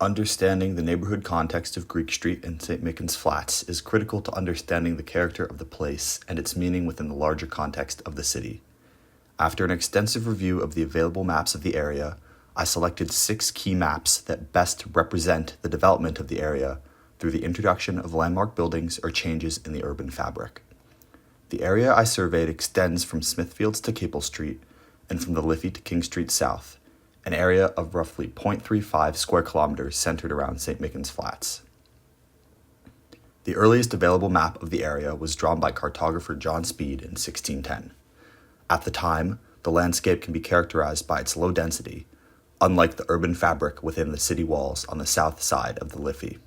Understanding the neighborhood context of Greek Street and St. Mickens Flats is critical to understanding the character of the place and its meaning within the larger context of the city. After an extensive review of the available maps of the area, I selected 6 key maps that best represent the development of the area through the introduction of landmark buildings or changes in the urban fabric. The area I surveyed extends from Smithfields to Capel Street and from the Liffey to King Street South, an area of roughly 0.35 square kilometers centered around St. Mickens Flats. The earliest available map of the area was drawn by cartographer John Speed in 1610. At the time, the landscape can be characterized by its low density, unlike the urban fabric within the city walls on the south side of the Liffey.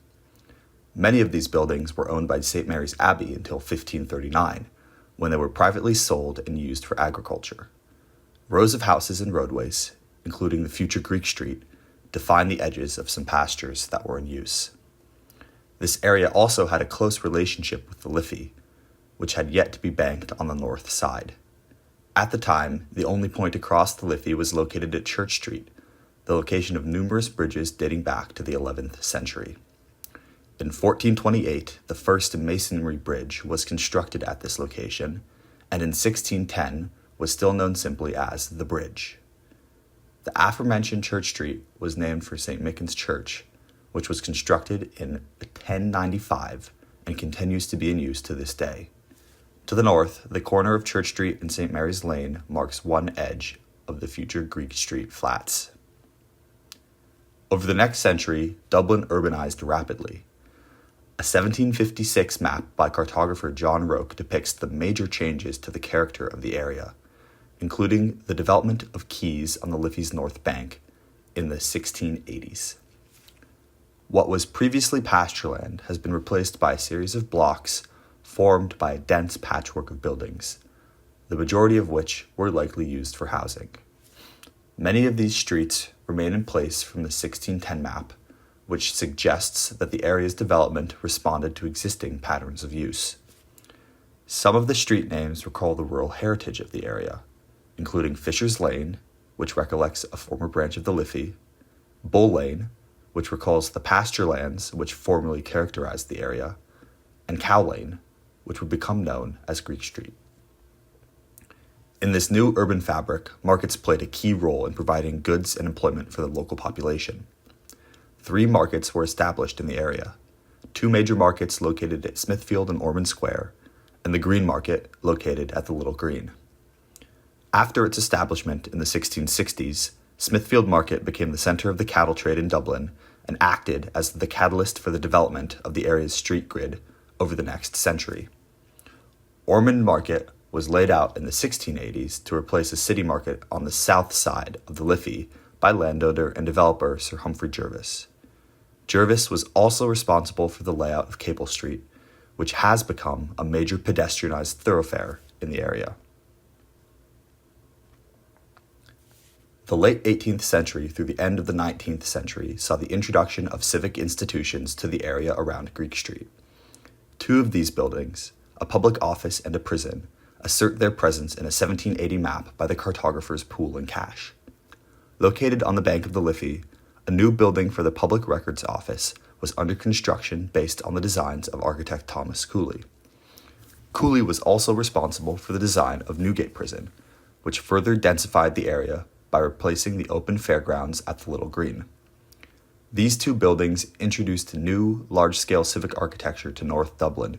Many of these buildings were owned by St. Mary's Abbey until 1539, when they were privately sold and used for agriculture. Rows of houses and roadways, including the future Greek Street, define the edges of some pastures that were in use. This area also had a close relationship with the Liffey, which had yet to be banked on the north side. At the time, the only point across the Liffey was located at Church Street, the location of numerous bridges dating back to the 11th century. In 1428, the first masonry bridge was constructed at this location, and in 1610 was still known simply as the bridge. The aforementioned Church Street was named for St. Mickens Church, which was constructed in 1095 and continues to be in use to this day. To the north, the corner of Church Street and St. Mary's Lane marks one edge of the future Greek Street Flats. Over the next century, Dublin urbanized rapidly. A 1756 map by cartographer John Roke depicts the major changes to the character of the area, including the development of quays on the Liffey's north bank in the 1680s. What was previously pastureland has been replaced by a series of blocks formed by a dense patchwork of buildings, the majority of which were likely used for housing. Many of these streets remain in place from the 1610 map, which suggests that the area's development responded to existing patterns of use. Some of the street names recall the rural heritage of the area, including Fisher's Lane, which recollects a former branch of the Liffey, Bull Lane, which recalls the pasture lands which formerly characterized the area, and Cow Lane, which would become known as Greek Street. In this new urban fabric, markets played a key role in providing goods and employment for the local population. 3 markets were established in the area, 2 major markets located at Smithfield and Ormond Square, and the Green Market located at the Little Green. After its establishment in the 1660s, Smithfield Market became the center of the cattle trade in Dublin and acted as the catalyst for the development of the area's street grid over the next century. Ormond Market was laid out in the 1680s to replace a city market on the south side of the Liffey by landowner and developer Sir Humphrey Jervis. Jervis was also responsible for the layout of Capel Street, which has become a major pedestrianized thoroughfare in the area. The late 18th century through the end of the 19th century saw the introduction of civic institutions to the area around Greek Street. 2 of these buildings, a public office and a prison, assert their presence in a 1780 map by the cartographers Poole and Cash. Located on the bank of the Liffey, a new building for the Public Records Office was under construction based on the designs of architect Thomas Cooley. Cooley was also responsible for the design of Newgate Prison, which further densified the area by replacing the open fairgrounds at the Little Green. These 2 buildings introduced new, large-scale civic architecture to North Dublin,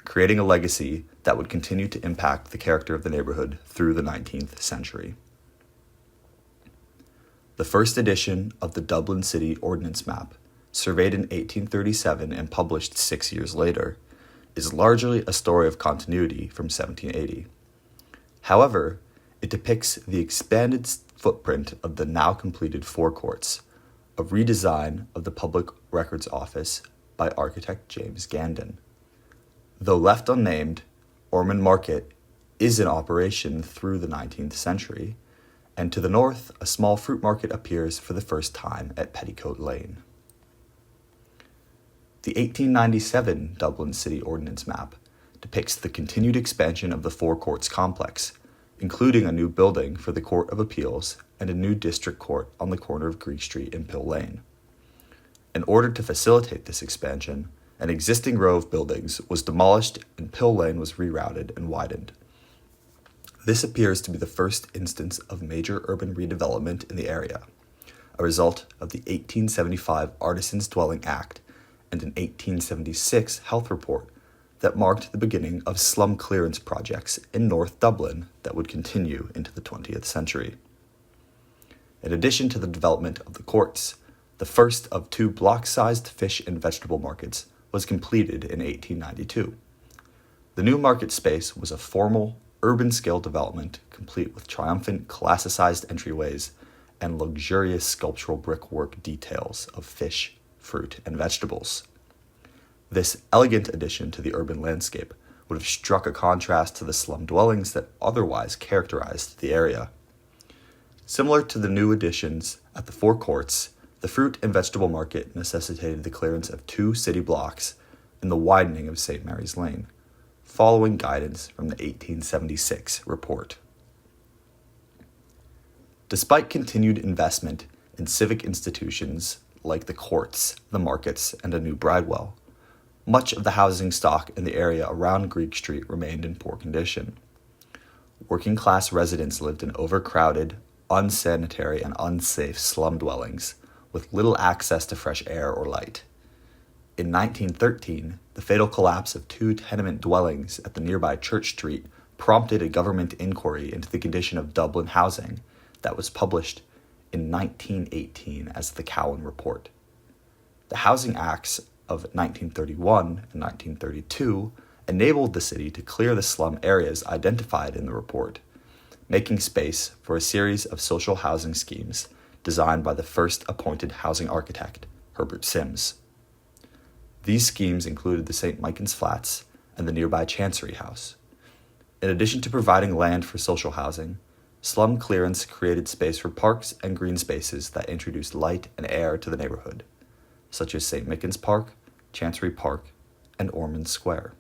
creating a legacy that would continue to impact the character of the neighborhood through the 19th century. The first edition of the Dublin City Ordnance Map, surveyed in 1837 and published 6 years later, is largely a story of continuity from 1780. However, it depicts the expanded footprint of the now completed forecourts, a redesign of the Public Records Office by architect James Gandon. Though left unnamed, Ormond Market is in operation through the 19th century, and to the north, a small fruit market appears for the first time at Petticoat Lane. The 1897 Dublin City Ordnance Map depicts the continued expansion of the Four Courts complex, including a new building for the Court of Appeals and a new district court on the corner of Greek Street and Pill Lane. In order to facilitate this expansion, an existing row of buildings was demolished and Pill Lane was rerouted and widened. This appears to be the first instance of major urban redevelopment in the area, a result of the 1875 Artisans' Dwelling Act and an 1876 health report that marked the beginning of slum clearance projects in North Dublin that would continue into the 20th century. In addition to the development of the courts, the first of two block-sized fish and vegetable markets was completed in 1892. The new market space was a formal, urban-scale development complete with triumphant classicized entryways and luxurious sculptural brickwork details of fish, fruit, and vegetables. This elegant addition to the urban landscape would have struck a contrast to the slum dwellings that otherwise characterized the area. Similar to the new additions at the Four Courts, the fruit and vegetable market necessitated the clearance of 2 city blocks and the widening of St. Mary's Lane, following guidance from the 1876 report. Despite continued investment in civic institutions like the courts, the markets, and a new bridewell, much of the housing stock in the area around Greek Street remained in poor condition. Working-class residents lived in overcrowded, unsanitary, and unsafe slum dwellings with little access to fresh air or light. In 1913, the fatal collapse of 2 tenement dwellings at the nearby Church Street prompted a government inquiry into the condition of Dublin housing that was published in 1918 as the Cowan Report. The Housing Acts of 1931 and 1932 enabled the city to clear the slum areas identified in the report, making space for a series of social housing schemes designed by the first appointed housing architect, Herbert Sims. These schemes included the St. Michan's Flats and the nearby Chancery House. In addition to providing land for social housing, slum clearance created space for parks and green spaces that introduced light and air to the neighborhood, such as St. Michan's Park, Chancery Park, and Ormond Square.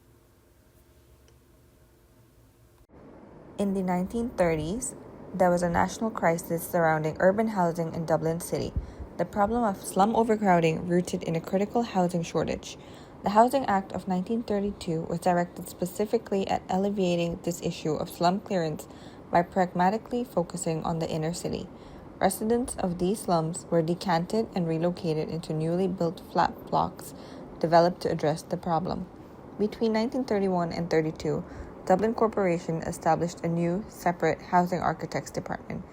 In the 1930s, there was a national crisis surrounding urban housing in Dublin City. The problem of slum overcrowding rooted in a critical housing shortage. The Housing Act of 1932 was directed specifically at alleviating this issue of slum clearance by pragmatically focusing on the inner city. Residents of these slums were decanted and relocated into newly built flat blocks developed to address the problem. Between 1931 and 32, Dublin Corporation established a new, separate housing architects department,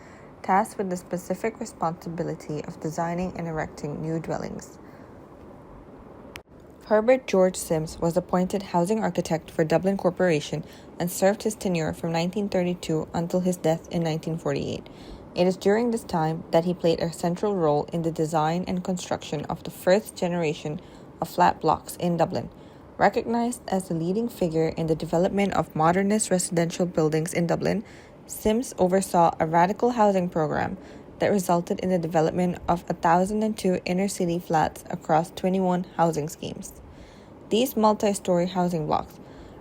tasked with the specific responsibility of designing and erecting new dwellings. Herbert George Sims was appointed housing architect for Dublin Corporation and served his tenure from 1932 until his death in 1948. It is during this time that he played a central role in the design and construction of the first generation of flat blocks in Dublin. Recognized as a leading figure in the development of modernist residential buildings in Dublin, Sims oversaw a radical housing program that resulted in the development of 1,002 inner-city flats across 21 housing schemes. These multi-story housing blocks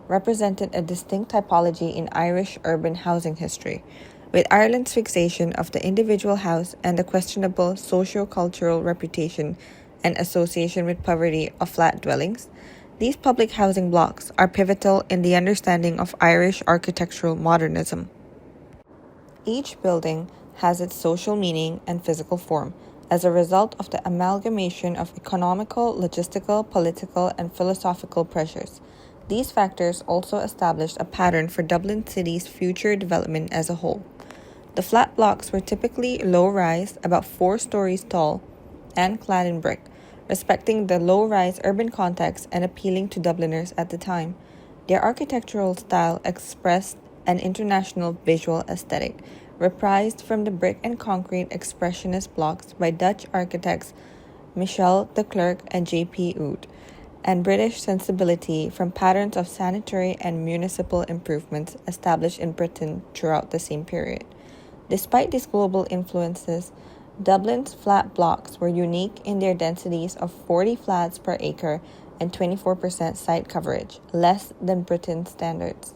represented a distinct typology in Irish urban housing history. With Ireland's fixation of the individual house and the questionable socio-cultural reputation and association with poverty of flat dwellings, these public housing blocks are pivotal in the understanding of Irish architectural modernism. Each building has its social meaning and physical form as a result of the amalgamation of economical, logistical, political, and philosophical pressures. These factors also established a pattern for Dublin City's future development as a whole. The flat blocks were typically low-rise, about 4 stories tall, and clad in brick, respecting the low-rise urban context and appealing to Dubliners at the time. Their architectural style expressed an international visual aesthetic, reprised from the brick and concrete expressionist blocks by Dutch architects Michel de Klerk and J.P. Oud, and British sensibility from patterns of sanitary and municipal improvements established in Britain throughout the same period. Despite these global influences, Dublin's flat blocks were unique in their densities of 40 flats per acre and 24% site coverage, less than Britain's standards.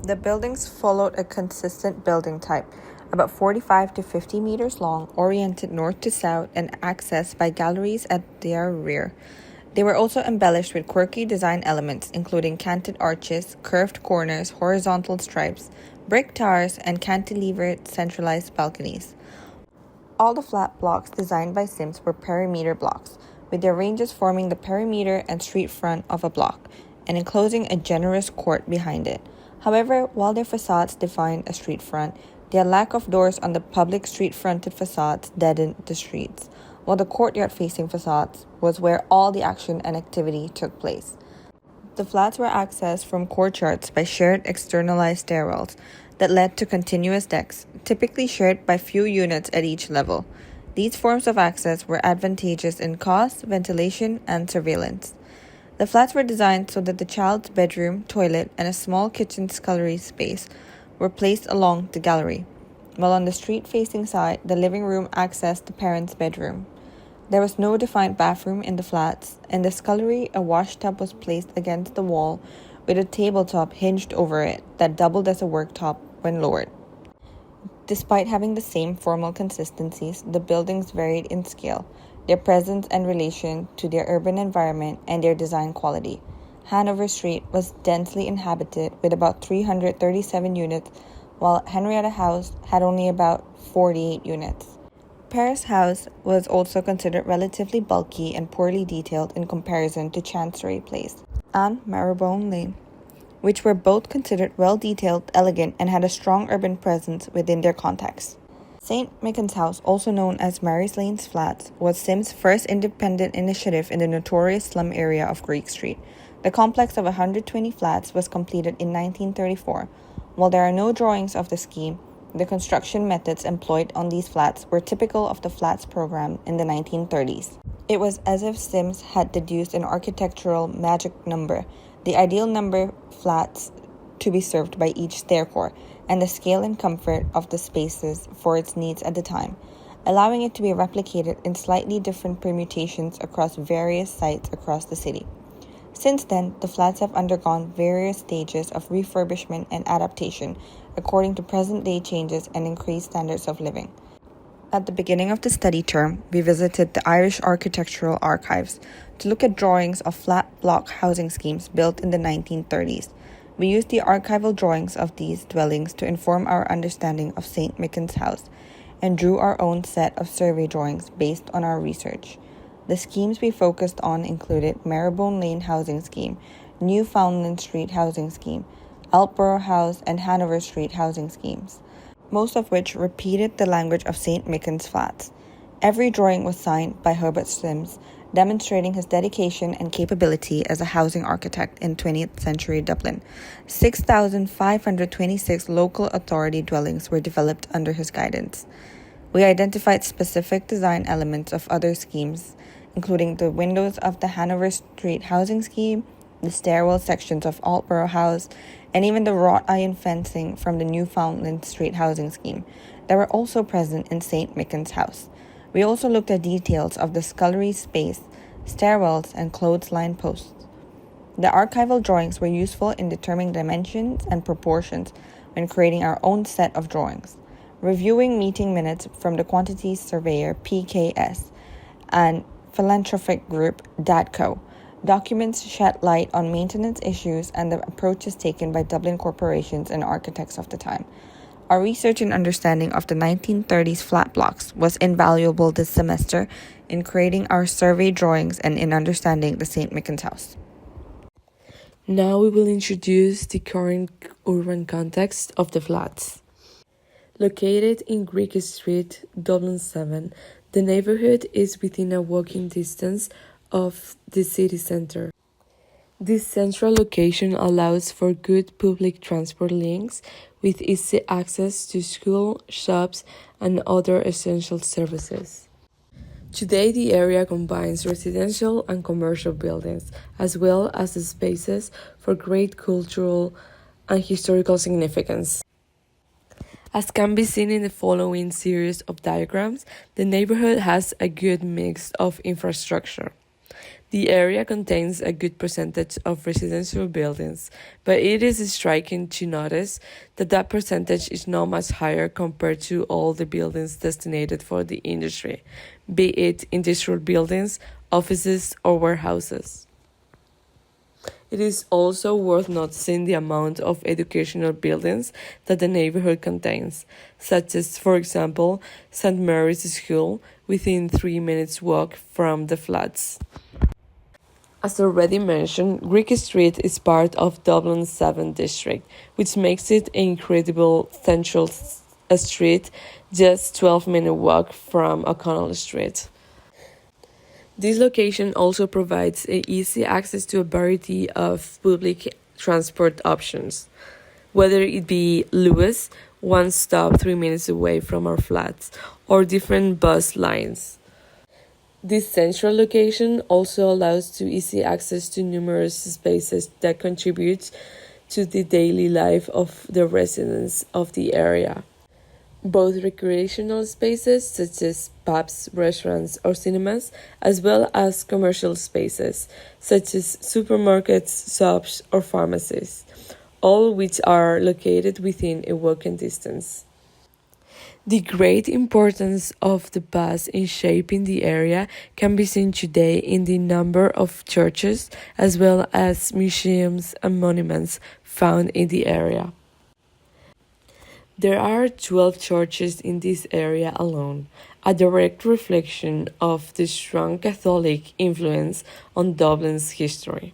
The buildings followed a consistent building type, about 45 to 50 meters long, oriented north to south, and accessed by galleries at their rear. They were also embellished with quirky design elements, including canted arches, curved corners, horizontal stripes, brick towers, and cantilevered centralized balconies. All the flat blocks designed by Sims were perimeter blocks, with their ranges forming the perimeter and street front of a block, and enclosing a generous court behind it. However, while their facades defined a street front, their lack of doors on the public street-fronted facades deadened the streets, while the courtyard-facing facades was where all the action and activity took place. The flats were accessed from courtyards by shared externalized stairwells that led to continuous decks, typically shared by few units at each level. These forms of access were advantageous in cost, ventilation, and surveillance. The flats were designed so that the child's bedroom, toilet, and a small kitchen scullery space were placed along the gallery, while on the street-facing side, the living room accessed the parents' bedroom. There was no defined bathroom in the flats. In the scullery, a washtub was placed against the wall with a tabletop hinged over it that doubled as a worktop when lowered. Despite having the same formal consistencies, the buildings varied in scale, their presence and relation to their urban environment, and their design quality. Hanover Street was densely inhabited with about 337 units, while Henrietta House had only about 48 units. Paris House was also considered relatively bulky and poorly detailed in comparison to Chancery Place and Marylebone Lane, which were both considered well-detailed, elegant, and had a strong urban presence within their context. St. Mickens House, also known as Mary's Lane's Flats, was Sims' first independent initiative in the notorious slum area of Greek Street. The complex of 120 flats was completed in 1934. While there are no drawings of the scheme, the construction methods employed on these flats were typical of the flats program in the 1930s. It was as if Sims had deduced an architectural magic number, the ideal number flats to be served by each staircore, and the scale and comfort of the spaces for its needs at the time, allowing it to be replicated in slightly different permutations across various sites across the city. Since then, the flats have undergone various stages of refurbishment and adaptation according to present-day changes and increased standards of living. At the beginning of the study term, we visited the Irish Architectural Archives to look at drawings of flat block housing schemes built in the 1930s. We used the archival drawings of these dwellings to inform our understanding of St. Mickens House and drew our own set of survey drawings based on our research. The schemes we focused on included Marylebone Lane Housing Scheme, Newfoundland Street Housing Scheme, Altborough House, and Hanover Street Housing Schemes, most of which repeated the language of St. Mickens Flats. Every drawing was signed by Herbert Sims, demonstrating his dedication and capability as a housing architect in 20th century Dublin. 6,526 local authority dwellings were developed under his guidance. We identified specific design elements of other schemes, including the windows of the Hanover Street Housing Scheme, the stairwell sections of Altborough House, and even the wrought iron fencing from the Newfoundland Street Housing Scheme that were also present in St. Mickens House. We also looked at details of the scullery space, stairwells, and clothesline posts. The archival drawings were useful in determining dimensions and proportions when creating our own set of drawings. Reviewing meeting minutes from the quantities surveyor PKS and philanthropic group DADCO, documents shed light on maintenance issues and the approaches taken by Dublin corporations and architects of the time. Our research and understanding of the 1930s flat blocks was invaluable this semester in creating our survey drawings and in understanding the St. Mickens House. Now we will introduce the current urban context of the flats. Located in Greek Street, Dublin 7, the neighborhood is within a walking distance of the city center. This central location allows for good public transport links with easy access to school, shops, and other essential services. Today, the area combines residential and commercial buildings, as well as the spaces for great cultural and historical significance. As can be seen in the following series of diagrams, the neighborhood has a good mix of infrastructure. The area contains a good percentage of residential buildings, but it is striking to notice that that percentage is not much higher compared to all the buildings designated for the industry, be it industrial buildings, offices, or warehouses. It is also worth noticing the amount of educational buildings that the neighborhood contains, such as, for example, St. Mary's School within 3 minutes walk from the flats. As already mentioned, Greek Street is part of Dublin's 7th district, which makes it an incredible central street, just 12-minute walk from O'Connell Street. This location also provides easy access to a variety of public transport options, whether it be Lewis, one stop 3 minutes away from our flats, or different bus lines. This central location also allows to easy access to numerous spaces that contribute to the daily life of the residents of the area. Both recreational spaces such as pubs, restaurants, or cinemas, as well as commercial spaces such as supermarkets, shops, or pharmacies, all which are located within a walking distance. The great importance of the past in shaping the area can be seen today in the number of churches as well as museums and monuments found in the area. There are 12 churches in this area alone, a direct reflection of the strong Catholic influence on Dublin's history.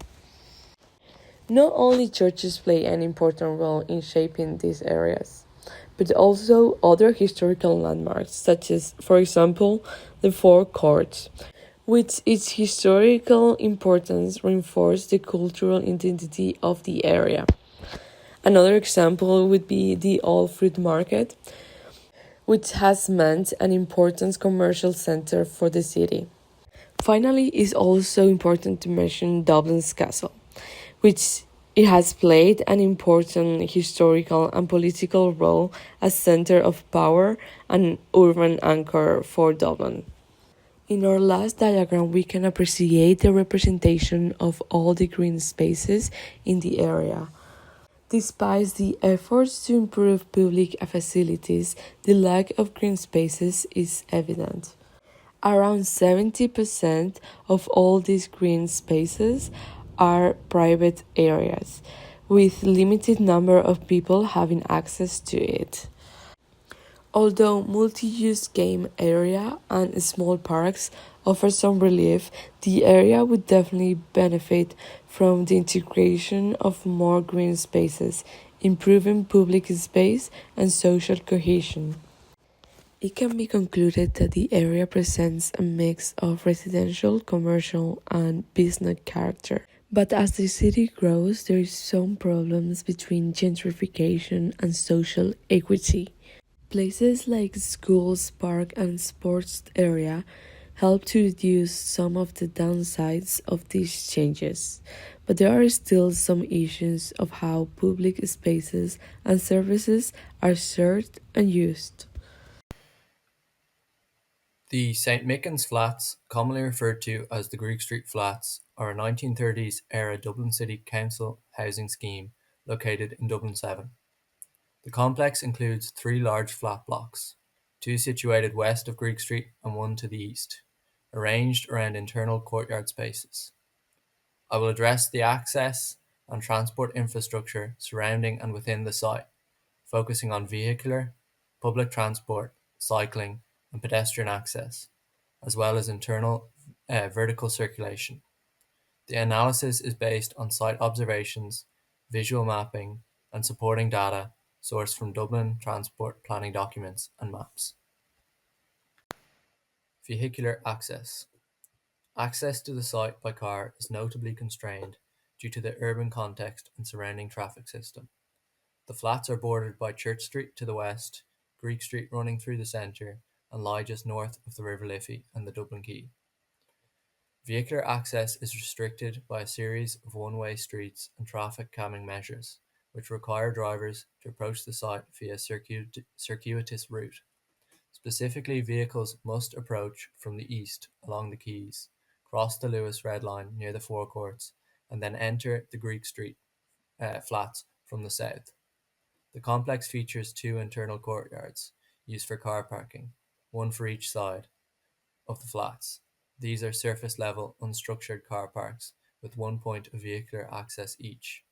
Not only churches play an important role in shaping these areas, but also other historical landmarks, such as, for example, the Four Courts, which its historical importance reinforced the cultural identity of the area. Another example would be the Old Fruit Market, which has meant an important commercial center for the city. Finally, it's also important to mention Dublin's castle, which it has played an important historical and political role as center of power and urban anchor for Dublin. In our last diagram, we can appreciate the representation of all the green spaces in the area. Despite the efforts to improve public facilities, the lack of green spaces is evident. Around 70% of all these green spaces are private areas, with limited number of people having access to it. Although multi-use game area and small parks offer some relief, the area would definitely benefit from the integration of more green spaces, improving public space and social cohesion. It can be concluded that the area presents a mix of residential, commercial, and business character. But as the city grows, there is some problems between gentrification and social equity. Places like schools, park, and sports area help to reduce some of the downsides of these changes, but there are still some issues of how public spaces and services are served and used. The St. Mickens Flats, commonly referred to as the Greek Street Flats, are a 1930s era Dublin City Council housing scheme located in Dublin 7. The complex includes three large flat blocks, two situated west of Greek Street and one to the east, arranged around internal courtyard spaces. I will address the access and transport infrastructure surrounding and within the site, focusing on vehicular, public transport, cycling, and pedestrian access, as well as internal vertical circulation. The analysis is based on site observations, visual mapping, and supporting data sourced from Dublin transport planning documents and maps. Vehicular access. Access to the site by car is notably constrained due to the urban context and surrounding traffic system. The flats are bordered by Church Street to the west, Greek Street running through the centre, and lie just north of the River Liffey and the Dublin Quay. Vehicular access is restricted by a series of one-way streets and traffic calming measures, which require drivers to approach the site via a circuitous route. Specifically, vehicles must approach from the east along the quays, cross the Lewis Red Line near the forecourts, and then enter the Greek Street flats from the south. The complex features two internal courtyards used for car parking, one for each side of the flats. These are surface level, unstructured car parks with one point of vehicular access each.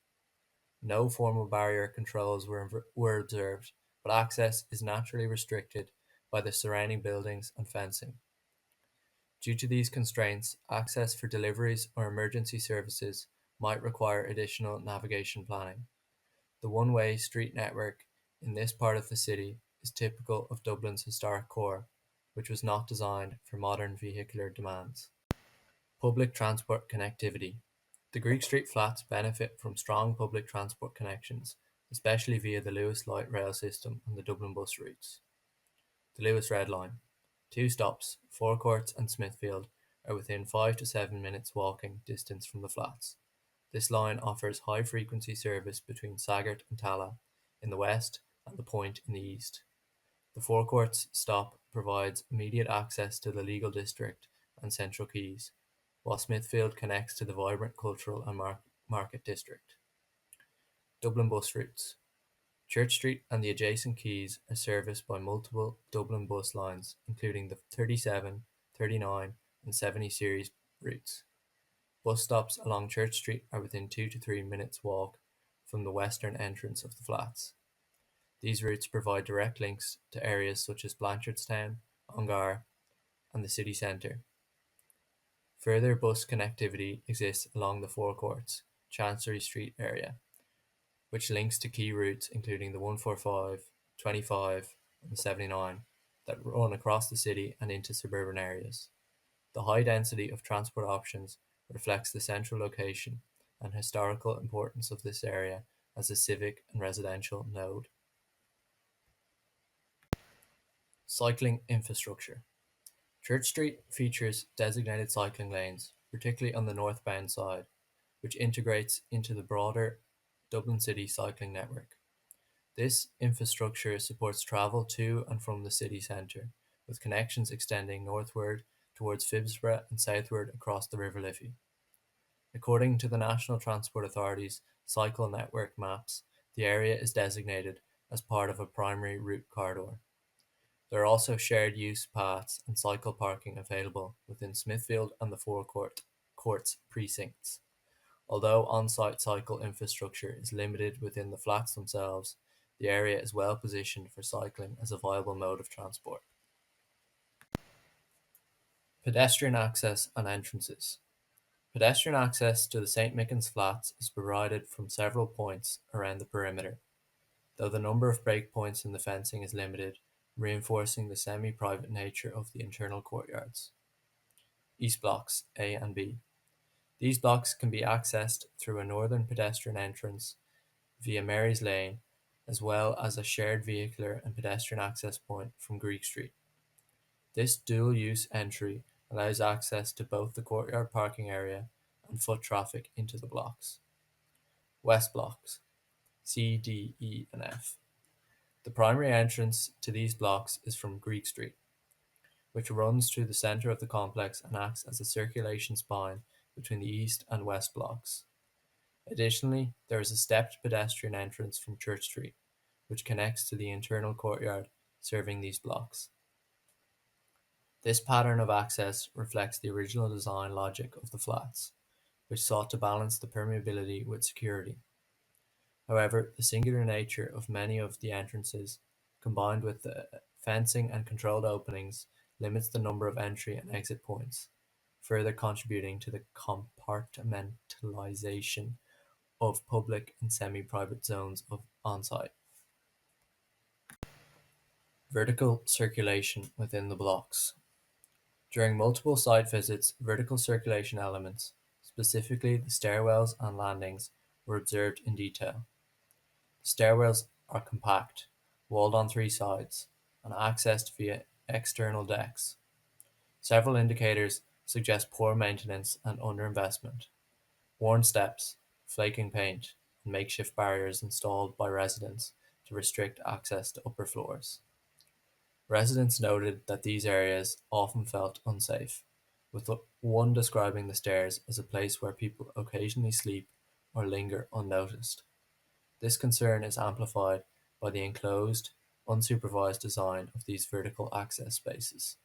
No formal barrier controls were observed, but access is naturally restricted by the surrounding buildings and fencing. Due to these constraints, access for deliveries or emergency services might require additional navigation planning. The one-way street network in this part of the city is typical of Dublin's historic core, which was not designed for modern vehicular demands. Public transport connectivity. The Greek Street flats benefit from strong public transport connections, especially via the Lewis light rail system and the Dublin bus routes. The Lewis Red Line. Two stops, Forecourts and Smithfield, are within 5 to 7 minutes walking distance from the flats. This line offers high-frequency service between Saggart and Tala in the west and the Point in the east. The Forecourts stop provides immediate access to the legal district and Central Quays, while Smithfield connects to the vibrant cultural and market district. Dublin bus routes. Church Street and the adjacent quays are serviced by multiple Dublin bus lines, including the 37, 39, and 70 series routes. Bus stops along Church Street are within 2 to 3 minutes walk from the western entrance of the flats. These routes provide direct links to areas such as Blanchardstown, Ongar, and the city centre. Further bus connectivity exists along the forecourts, Chancery Street area, which links to key routes including the 145, 25, and the 79 that run across the city and into suburban areas. The high density of transport options reflects the central location and historical importance of this area as a civic and residential node. Cycling infrastructure. Church Street features designated cycling lanes, particularly on the northbound side, which integrates into the broader Dublin City cycling network. This infrastructure supports travel to and from the city centre, with connections extending northward towards Phibsborough and southward across the River Liffey. According to the National Transport Authority's cycle network maps, the area is designated as part of a primary route corridor. There are also shared use paths and cycle parking available within Smithfield and the Courts precincts. Although on-site cycle infrastructure is limited within the flats themselves, the area is well positioned for cycling as a viable mode of transport. Pedestrian access and entrances. Pedestrian access to the St. Mickens flats is provided from several points around the perimeter, though the number of breakpoints in the fencing is limited, reinforcing the semi-private nature of the internal courtyards. East blocks A and B. These blocks can be accessed through a northern pedestrian entrance via Mary's Lane, as well as a shared vehicular and pedestrian access point from Greek Street. This dual-use entry allows access to both the courtyard parking area and foot traffic into the blocks. West blocks C, D, E, and F. The primary entrance to these blocks is from Greek Street, which runs through the centre of the complex and acts as a circulation spine between the east and west blocks. Additionally, there is a stepped pedestrian entrance from Church Street, which connects to the internal courtyard serving these blocks. This pattern of access reflects the original design logic of the flats, which sought to balance the permeability with security. However, the singular nature of many of the entrances, combined with the fencing and controlled openings, limits the number of entry and exit points, further contributing to the compartmentalization of public and semi-private zones of on-site. Vertical circulation within the blocks. During multiple site visits, vertical circulation elements, specifically the stairwells and landings, were observed in detail. The stairwells are compact, walled on three sides, and accessed via external decks. Several indicators suggest poor maintenance and underinvestment. Worn steps, flaking paint, and makeshift barriers installed by residents to restrict access to upper floors. Residents noted that these areas often felt unsafe, with one describing the stairs as a place where people occasionally sleep or linger unnoticed. This concern is amplified by the enclosed, unsupervised design of these vertical access spaces.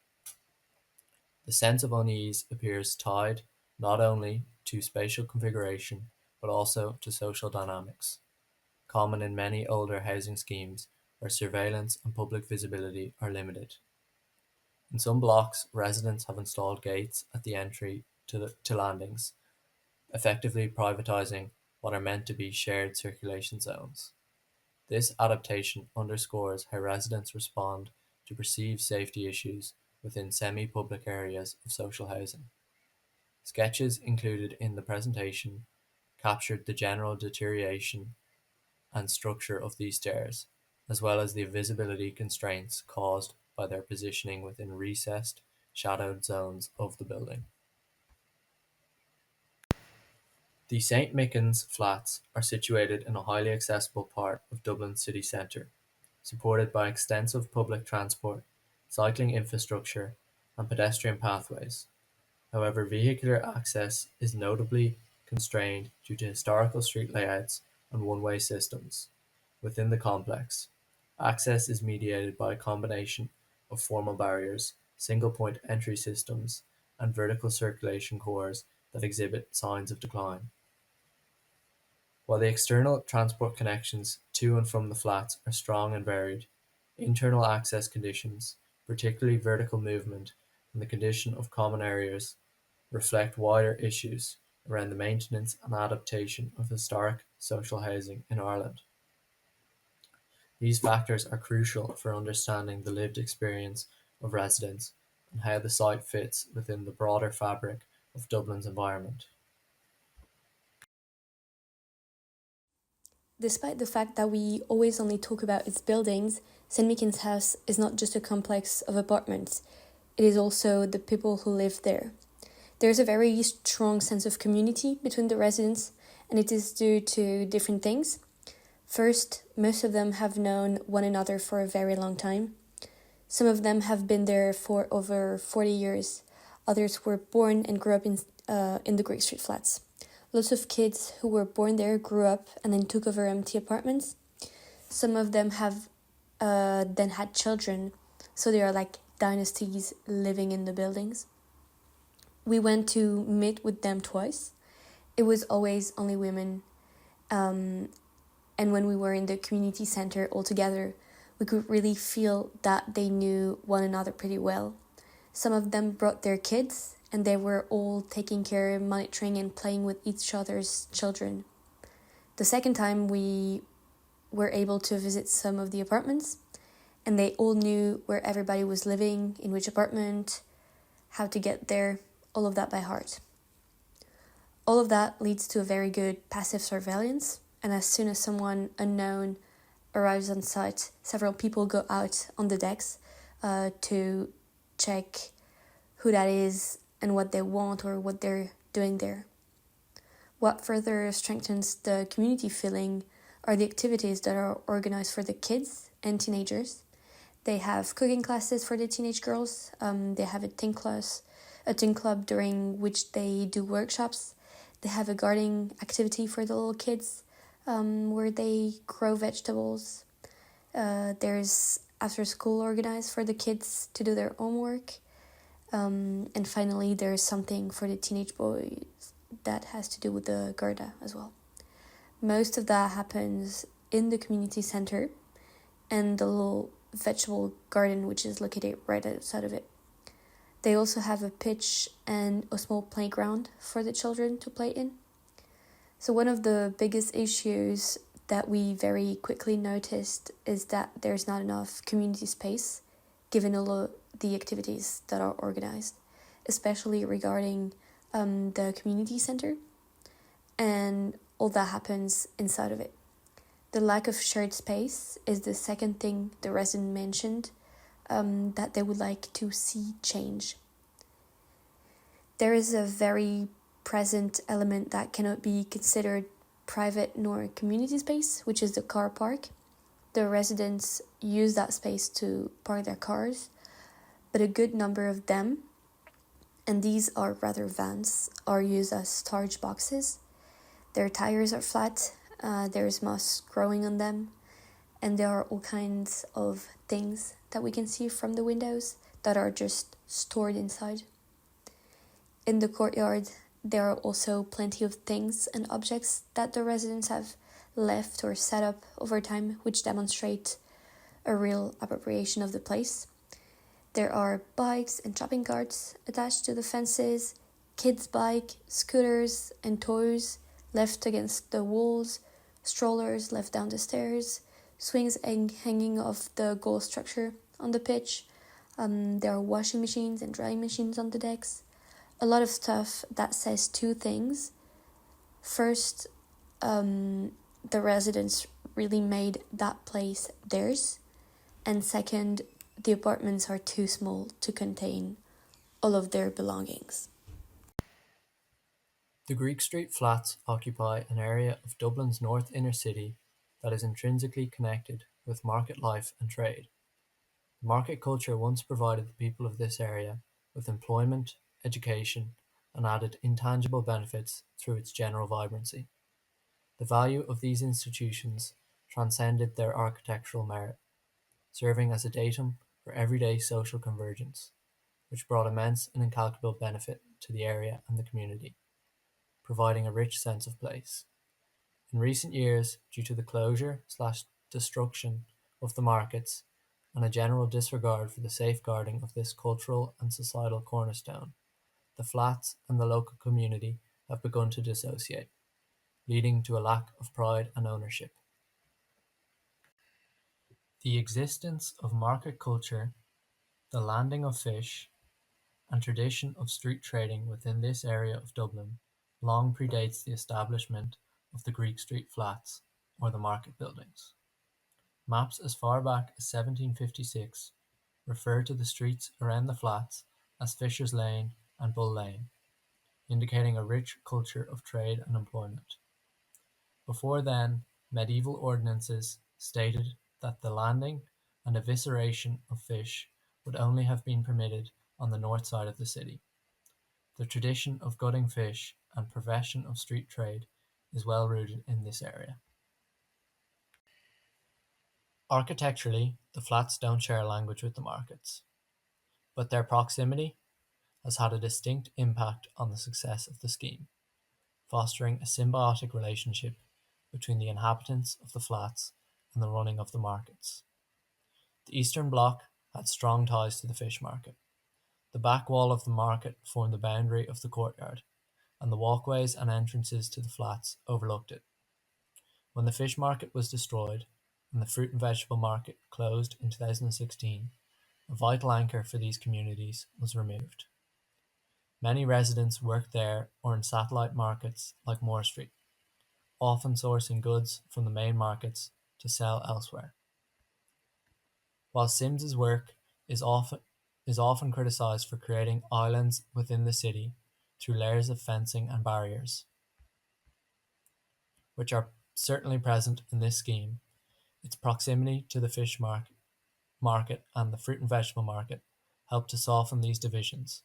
The sense of unease appears tied not only to spatial configuration but also to social dynamics, common in many older housing schemes where surveillance and public visibility are limited. In some blocks, residents have installed gates at the entry to landings, effectively privatizing what are meant to be shared circulation zones. This adaptation underscores how residents respond to perceived safety issues within semi-public areas of social housing. Sketches included in the presentation captured the general deterioration and structure of these stairs, as well as the visibility constraints caused by their positioning within recessed, shadowed zones of the building. The St Mickens flats are situated in a highly accessible part of Dublin city centre, supported by extensive public transport, cycling infrastructure, and pedestrian pathways. However, vehicular access is notably constrained due to historical street layouts and one-way systems. Within the complex, access is mediated by a combination of formal barriers, single-point entry systems, and vertical circulation cores that exhibit signs of decline. While the external transport connections to and from the flats are strong and varied, internal access conditions, particularly vertical movement and the condition of common areas, reflect wider issues around the maintenance and adaptation of historic social housing in Ireland. These factors are crucial for understanding the lived experience of residents and how the site fits within the broader fabric of Dublin's environment. Despite the fact that we always only talk about its buildings, St. Mickens House is not just a complex of apartments, it is also the people who live there. There is a very strong sense of community between the residents, and it is due to different things. First, most of them have known one another for a very long time. Some of them have been there for over 40 years. Others were born and grew up in the Greek Street flats. Lots of kids who were born there grew up and then took over empty apartments. Some of them have then had children, so they are like dynasties living in the buildings. We went to meet with them twice. It was always only women. And when we were in the community center all together, we could really feel that they knew one another pretty well. Some of them brought their kids, and they were all taking care, monitoring, and playing with each other's children. The second time, we were able to visit some of the apartments, and they all knew where everybody was living, in which apartment, how to get there, all of that by heart. All of that leads to a very good passive surveillance, and as soon as someone unknown arrives on site, several people go out on the decks to check who that is and what they want or what they're doing there. What further strengthens the community feeling are the activities that are organized for the kids and teenagers. They have cooking classes for the teenage girls. They have a teen club during which they do workshops. They have a gardening activity for the little kids where they grow vegetables. There's after school organized for the kids to do their homework. And finally, there's something for the teenage boys that has to do with the Garda as well. Most of that happens in the community center and the little vegetable garden, which is located right outside of it. They also have a pitch and a small playground for the children to play in. So one of the biggest issues that we very quickly noticed is that there's not enough community space given all the activities that are organized, especially regarding the community center, and all that happens inside of it. The lack of shared space is the second thing the resident mentioned that they would like to see change. There is a very present element that cannot be considered private nor community space, which is the car park. The residents use that space to park their cars, but a good number of them and these are rather vans, are used as storage boxes. Their tires are flat, there's moss growing on them, and there are all kinds of things that we can see from the windows that are just stored inside. In the courtyard, there are also plenty of things and objects that the residents have left or set up over time, which demonstrate a real appropriation of the place. There are bikes and shopping carts attached to the fences, kids' bike, scooters and toys left against the walls, strollers left down the stairs, swings hanging off the goal structure on the pitch. There are washing machines and drying machines on the decks. A lot of stuff that says two things. First, the residents really made that place theirs. And second, the apartments are too small to contain all of their belongings. The Greek Street flats occupy an area of Dublin's north inner city that is intrinsically connected with market life and trade. Market culture once provided the people of this area with employment, education, and added intangible benefits through its general vibrancy. The value of these institutions transcended their architectural merit, serving as a datum for everyday social convergence, which brought immense and incalculable benefit to the area and the community, providing a rich sense of place. In recent years, due to the closure/destruction of the markets and a general disregard for the safeguarding of this cultural and societal cornerstone, the flats and the local community have begun to dissociate, leading to a lack of pride and ownership. The existence of market culture, the landing of fish, and tradition of street trading within this area of Dublin long predates the establishment of the Greek Street flats or the market buildings. Maps as far back as 1756 refer to the streets around the flats as Fisher's Lane and Bull Lane, indicating a rich culture of trade and employment. Before then, medieval ordinances stated that the landing and evisceration of fish would only have been permitted on the north side of the city. The tradition of gutting fish and profession of street trade is well rooted in this area. Architecturally, the flats don't share a language with the markets, but their proximity has had a distinct impact on the success of the scheme, fostering a symbiotic relationship between the inhabitants of the flats and the running of the markets. The Eastern Bloc had strong ties to the fish market. The back wall of the market formed the boundary of the courtyard, and the walkways and entrances to the flats overlooked it. When the fish market was destroyed and the fruit and vegetable market closed in 2016, a vital anchor for these communities was removed. Many residents worked there or in satellite markets like Moore Street, often sourcing goods from the main markets to sell elsewhere. While Sims's work is often criticised for creating islands within the city through layers of fencing and barriers, which are certainly present in this scheme, its proximity to the fish market and the fruit and vegetable market help to soften these divisions,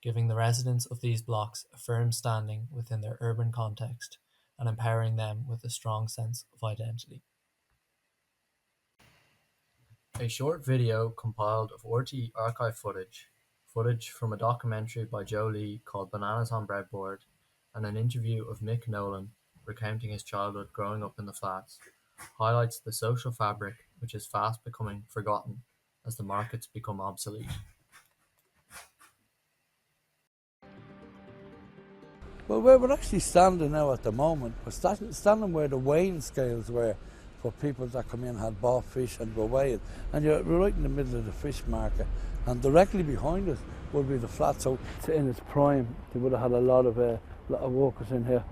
giving the residents of these blocks a firm standing within their urban context and empowering them with a strong sense of identity. A short video compiled of RTE archive footage from a documentary by Joe Lee called Bananas on Breadboard, and an interview of Mick Nolan recounting his childhood growing up in the flats, highlights the social fabric which is fast becoming forgotten as the markets become obsolete. Well, where we're actually standing now at the moment, we're standing where the weighing scales were for people that come in, had bought fish and were weighing. And we're right in the middle of the fish market. And directly behind us would be the flat. So in its prime, they would have had a lot of workers in here.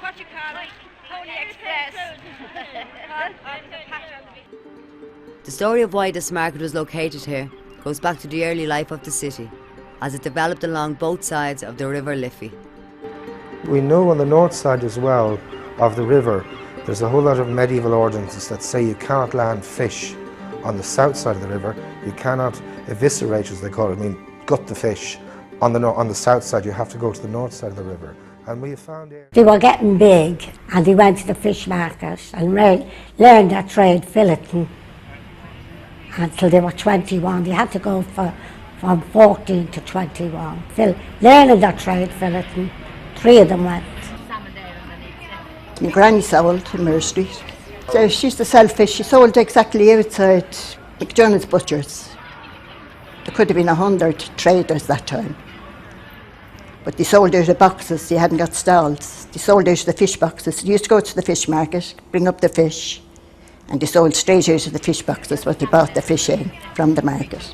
what you call it, Pony Express. The story of why this market was located here goes back to the early life of the city, as it developed along both sides of the River Liffey. We know on the north side as well of the river, there's a whole lot of medieval ordinances that say you cannot land fish on the south side of the river. You cannot eviscerate, as they call it, I mean gut the fish. On the south side, you have to go to the north side of the river. And we have found here... They were getting big, and they went to the fish market and learned their trade filleting until they were 21. They had to go from 14 to 21. Learning their trade filleting, 3 of them went. My granny sold in Mirror Street. So she used to sell fish. She sold exactly outside McDonald's Butchers. There could have been 100 traders that time. But they sold out of boxes, they hadn't got stalls. They sold out of the fish boxes. They used to go to the fish market, bring up the fish, and they sold straight out of the fish boxes what they bought the fish in from the market.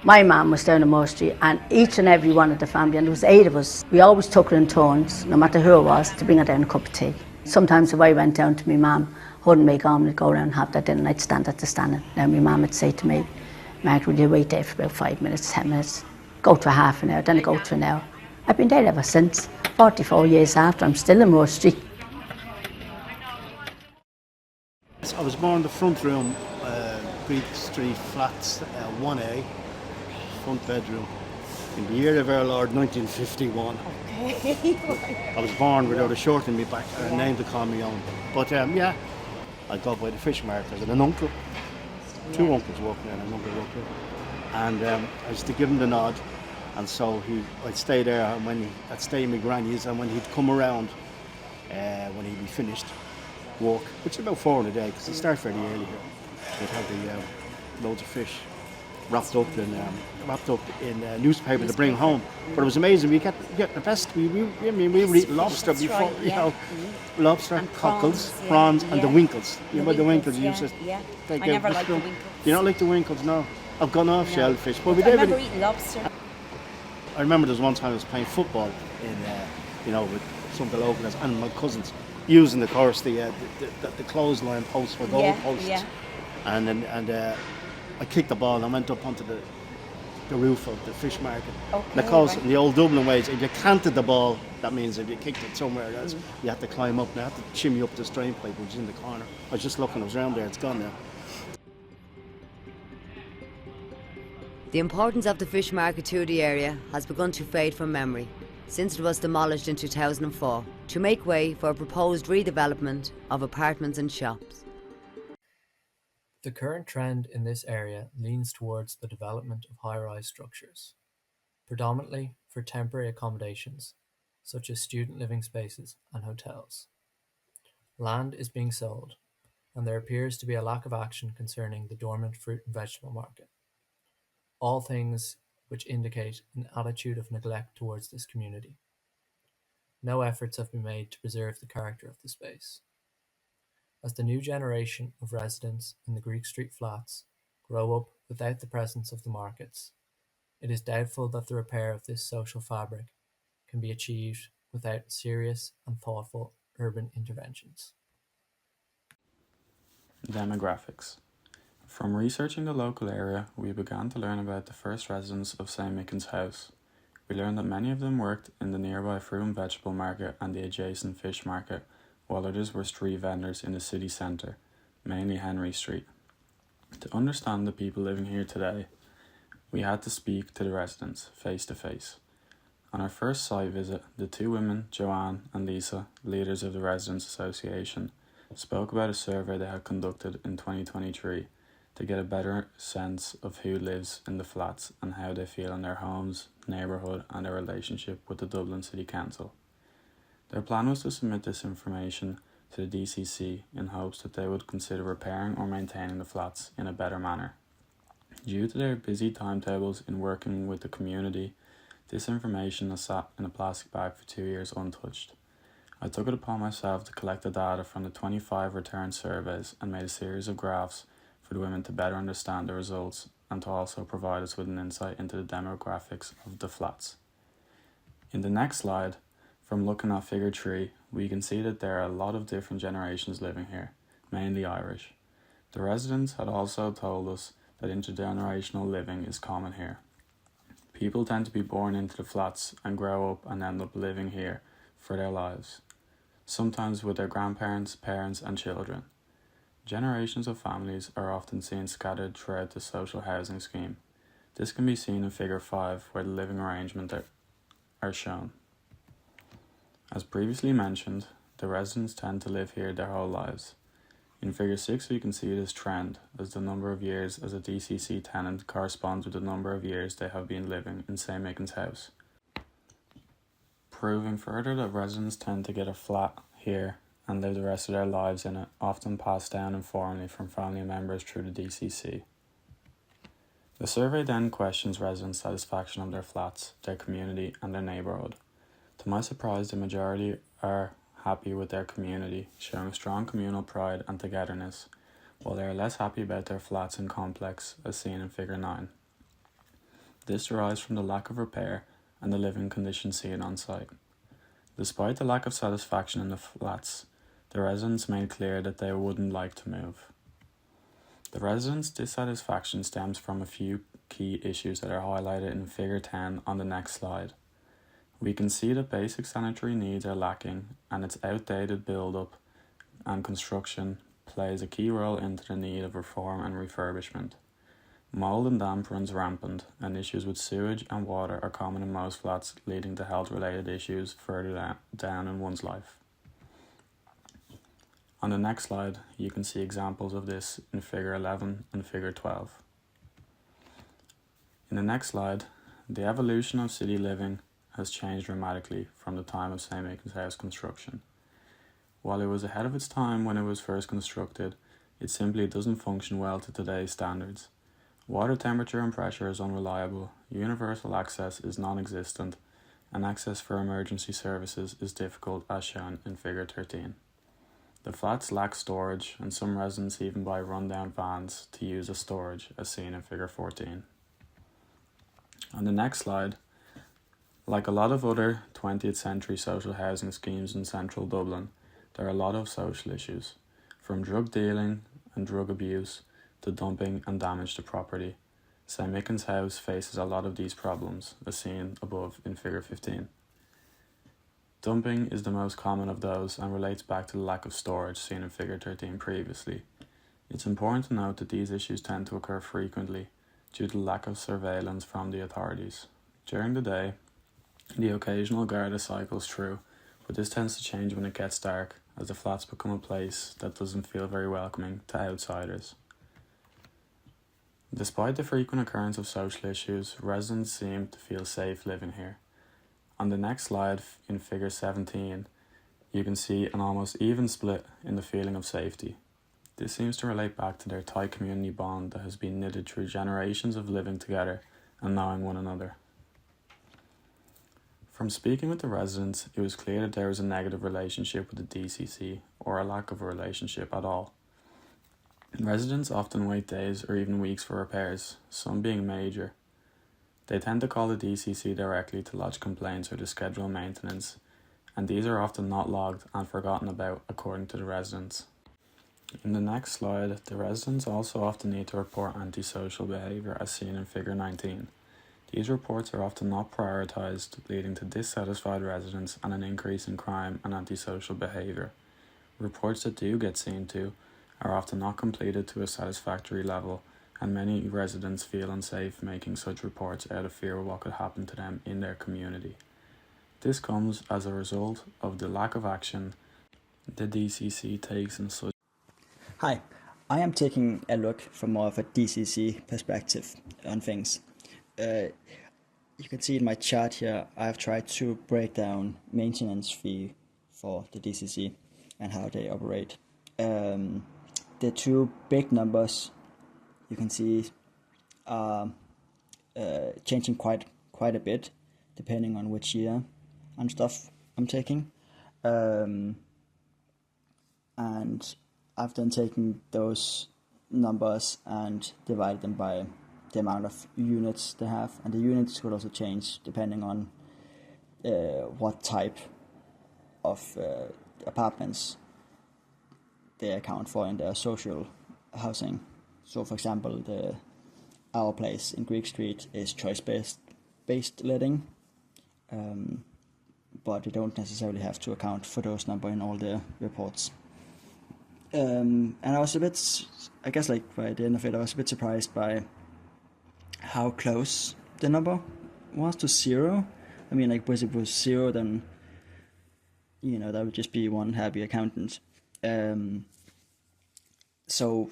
My mum was down in Moore Street, and each and every one of the family, and there was 8 of us, we always took her in turns, no matter who it was, to bring her down a cup of tea. Sometimes if I went down to my mum, wouldn't make on, we'd go around and have that dinner, and I'd stand at the standing. Now my mum would say to me, Mark, will you wait there for about 5 minutes, 10 minutes? Go to half an hour, then I go to an hour. I've been there ever since. 44 years after, I'm still in Moore Street. I was born in the front room, Greek Street, flats 1A, front bedroom, in the year of our Lord 1951. Okay. I was born without a shirt in my back and a name to call me own. But yeah, I go by the fish market. I got an uncle, 2 uncles working there and an uncle working there. And I used to give him the nod. And so I'd stay there, and I'd stay in my granny's, and when he'd come around, when he'd be finished work, which is about 4 in a day, because they start fairly early here, they'd have the loads of fish wrapped up in newspaper to bring home. But it was amazing. We get the best. We were eating lobster before, you know, lobster, cockles, prawns, and the winkles. You know the winkles. You used to take I never liked the winkles. You don't like the winkles, no? I've gone off shellfish, but we I remember eating lobster. I remember there was one time I was playing football with some of the locals and my cousins, using the clothesline posts for goal posts. Yeah. And I kicked the ball and I went up onto the roof of the fish market. Okay, because in the old Dublin ways, if you canted the ball, that means if you kicked it somewhere else, you had to climb up and you had to shimmy up this drain pipe, which is in the corner. I was just looking, I was around there, it's gone now. The importance of the fish market to the area has begun to fade from memory since it was demolished in 2004 to make way for a proposed redevelopment of apartments and shops. The current trend in this area leans towards the development of high-rise structures, predominantly for temporary accommodations, such as student living spaces and hotels. Land is being sold, and there appears to be a lack of action concerning the dormant fruit and vegetable market. All things which indicate an attitude of neglect towards this community. No efforts have been made to preserve the character of the space. As the new generation of residents in the Greek Street flats grow up without the presence of the markets, it is doubtful that the repair of this social fabric can be achieved without serious and thoughtful urban interventions. Demographics. From researching the local area, we began to learn about the first residents of St. Mickens House. We learned that many of them worked in the nearby fruit and vegetable market and the adjacent fish market, while others were street vendors in the city centre, mainly Henry Street. To understand the people living here today, we had to speak to the residents face to face. On our first site visit, the 2 women, Joanne and Lisa, leaders of the Residents Association, spoke about a survey they had conducted in 2023 to get a better sense of who lives in the flats and how they feel in their homes, neighbourhood and their relationship with the Dublin City Council. Their plan was to submit this information to the DCC in hopes that they would consider repairing or maintaining the flats in a better manner. Due to their busy timetables in working with the community, this information has sat in a plastic bag for 2 years untouched. I took it upon myself to collect the data from the 25 return surveys and made a series of graphs for the women to better understand the results and to also provide us with an insight into the demographics of the flats. In the next slide, from looking at figure 3, we can see that there are a lot of different generations living here, mainly Irish. The residents had also told us that intergenerational living is common here. People tend to be born into the flats and grow up and end up living here for their lives, sometimes with their grandparents, parents and children. Generations of families are often seen scattered throughout the social housing scheme. This can be seen in figure 5, where the living arrangement are shown. As previously mentioned, the residents tend to live here their whole lives. In figure 6 we can see this trend, as the number of years as a DCC tenant corresponds with the number of years they have been living in St. Mickens House, proving further that residents tend to get a flat here and live the rest of their lives in it, often passed down informally from family members through the DCC. The survey then questions residents' satisfaction of their flats, their community and their neighbourhood. To my surprise, the majority are happy with their community, showing strong communal pride and togetherness, while they are less happy about their flats and complex, as seen in figure 9. This derives from the lack of repair and the living conditions seen on site. Despite the lack of satisfaction in the flats, the residents made clear that they wouldn't like to move. The residents' dissatisfaction stems from a few key issues that are highlighted in figure 10 on the next slide. We can see that basic sanitary needs are lacking, and its outdated build-up and construction plays a key role into the need of reform and refurbishment. Mold and damp runs rampant, and issues with sewage and water are common in most flats, leading to health-related issues further down in one's life. On the next slide, you can see examples of this in figure 11 and figure 12. In the next slide, the evolution of city living has changed dramatically from the time of St. Mickens House construction. While it was ahead of its time when it was first constructed, it simply doesn't function well to today's standards. Water temperature and pressure is unreliable, universal access is non-existent, and access for emergency services is difficult, as shown in figure 13. The flats lack storage, and some residents even buy run-down vans to use as storage, as seen in figure 14. On the next slide, like a lot of other 20th century social housing schemes in central Dublin, there are a lot of social issues, from drug dealing and drug abuse to dumping and damage to property. St. Mickens House faces a lot of these problems, as seen above in figure 15. Dumping is the most common of those and relates back to the lack of storage seen in figure 13 previously. It's important to note that these issues tend to occur frequently due to lack of surveillance from the authorities. During the day, the occasional Garda cycles through, but this tends to change when it gets dark, as the flats become a place that doesn't feel very welcoming to outsiders. Despite the frequent occurrence of social issues, residents seem to feel safe living here. On the next slide, in figure 17, you can see an almost even split in the feeling of safety. This seems to relate back to their tight community bond that has been knitted through generations of living together and knowing one another. From speaking with the residents, it was clear that there was a negative relationship with the DCC, or a lack of a relationship at all. Residents often wait days or even weeks for repairs, some being major. They tend to call the DCC directly to lodge complaints or to schedule maintenance, and these are often not logged and forgotten about according to the residents. In the next slide, the residents also often need to report antisocial behaviour, as seen in figure 19. These reports are often not prioritised, leading to dissatisfied residents and an increase in crime and antisocial behaviour. Reports that do get seen to are often not completed to a satisfactory level, and many residents feel unsafe making such reports out of fear of what could happen to them in their community. This comes as a result of the lack of action the DCC takes in such. Hi, I am taking a look from more of a DCC perspective on things. You can see in my chart here, I've tried to break down maintenance fee for the DCC and how they operate. The two big numbers you can see are changing quite a bit depending on which year and stuff I'm taking. And I've then taken those numbers and divided them by the amount of units they have, and the units could also change depending on what type of apartments they account for in their social housing. So, for example, our place in Greek Street is choice-based letting, but you don't necessarily have to account for those number in all the reports. And I was a bit, I guess, like by the end of it, I was a bit surprised by how close the number was to zero. I mean, like, if it was zero, then that would just be one happy accountant. So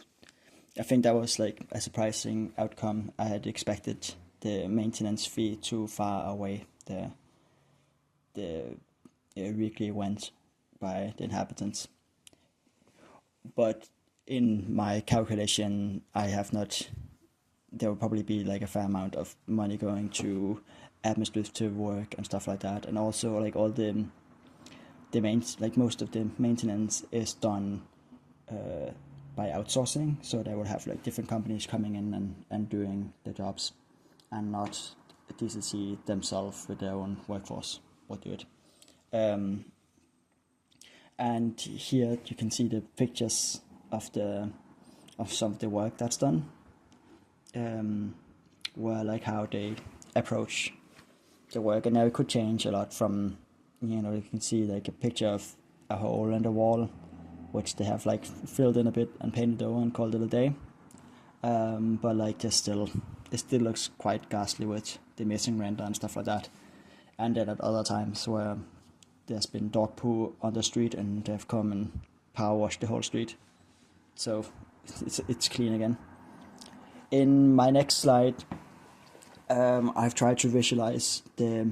I think that was like a surprising outcome. I had expected the maintenance fee too far away the weekly rent by the inhabitants. But in my calculation, I have not. There will probably be like a fair amount of money going to administrative work and stuff like that, and also like all the most of the maintenance is done by outsourcing, so they will have like different companies coming in and doing the jobs, and not DCC themselves with their own workforce will do it. And here you can see the pictures of some of the work that's done, where like how they approach the work, and now it could change a lot from, you can see like a picture of a hole in the wall, which they have like filled in a bit and painted over and called it a day. But like it still looks quite ghastly with the missing render and stuff like that. And then at other times where there's been dog poo on the street and they've come and power washed the whole street, so it's clean again. In my next slide, I've tried to visualize the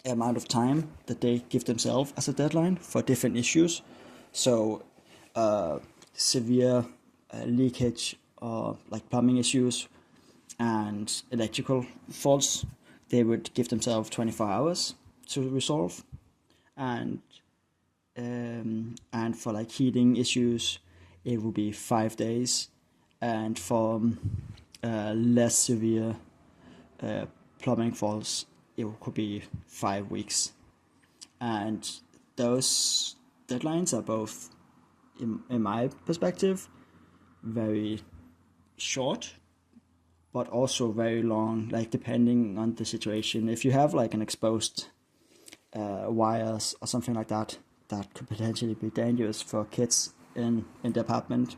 amount of time that they give themselves as a deadline for different issues. So severe leakage or like plumbing issues and electrical faults, they would give themselves 24 hours to resolve. And for like heating issues, it would be 5 days. And for less severe plumbing faults, it could be 5 weeks. And those deadlines are both, in my perspective, very short, but also very long, like depending on the situation. If you have like an exposed wires or something like that, that could potentially be dangerous for kids in the apartment,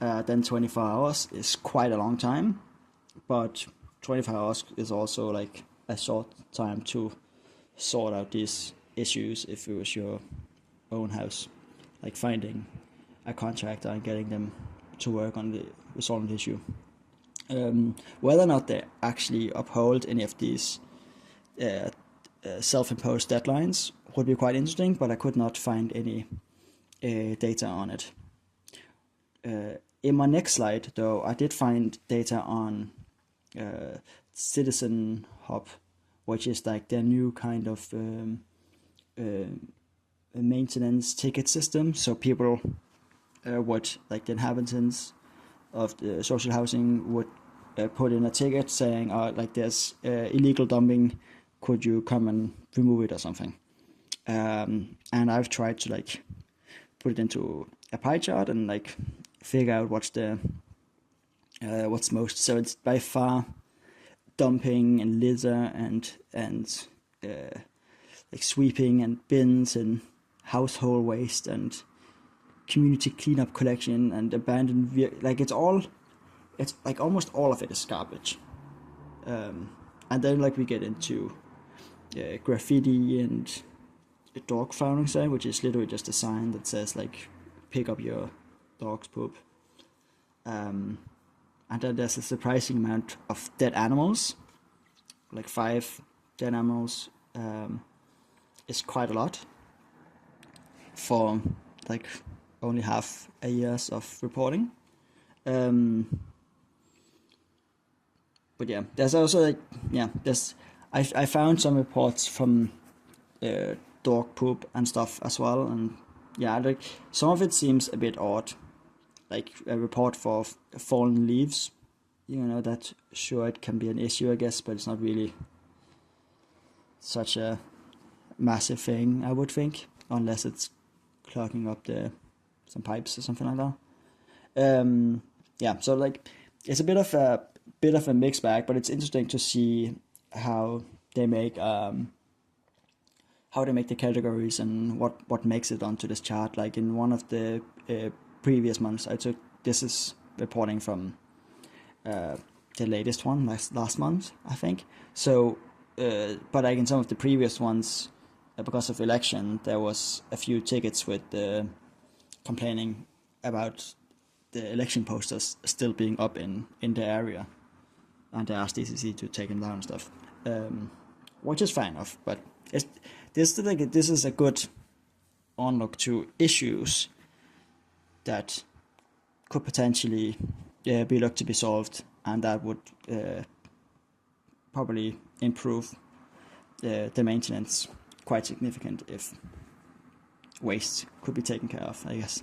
then 24 hours is quite a long time. But 24 hours is also like a short time to sort out these issues if it was your own house, like finding a contractor and getting them to work on resolving the issue. Whether or not they actually uphold any of these self-imposed deadlines would be quite interesting, but I could not find any data on it. In my next slide, though, I did find data on Citizen Hub, which is like their new kind of maintenance ticket system. So people would, like the inhabitants of the social housing, would put in a ticket saying, like there's illegal dumping, could you come and remove it or something. And I've tried to like put it into a pie chart and like figure out what's most. So it's by far dumping and litter and like sweeping and bins and household waste and community cleanup collection and abandoned like it's like almost all of it is garbage. And then like we get into graffiti and a dog fouling sign, which is literally just a sign that says like pick up your dog's poop. And then there's a surprising amount of dead animals, like 5 dead animals. Is quite a lot for like only half a year's of reporting. But yeah, there's also like I found some reports from dog poop and stuff as well, and yeah, like some of it seems a bit odd, like a report for fallen leaves. That sure it can be an issue, I guess, but it's not really such a massive thing, I would think, unless it's clogging up some pipes or something like that. Yeah, so like it's a bit of a mixed bag, but it's interesting to see how they make the categories and what makes it onto this chart. Like in one of the previous months, this is reporting from the latest one last month, I think. So, but like in some of the previous ones, because of election, there was a few tickets with complaining about the election posters still being up in the area, and they asked DCC to take them down and stuff, which is fair enough. But this is a good onlook to issues that could potentially be looked to be solved, and that would probably improve the maintenance quite significant if waste could be taken care of, I guess.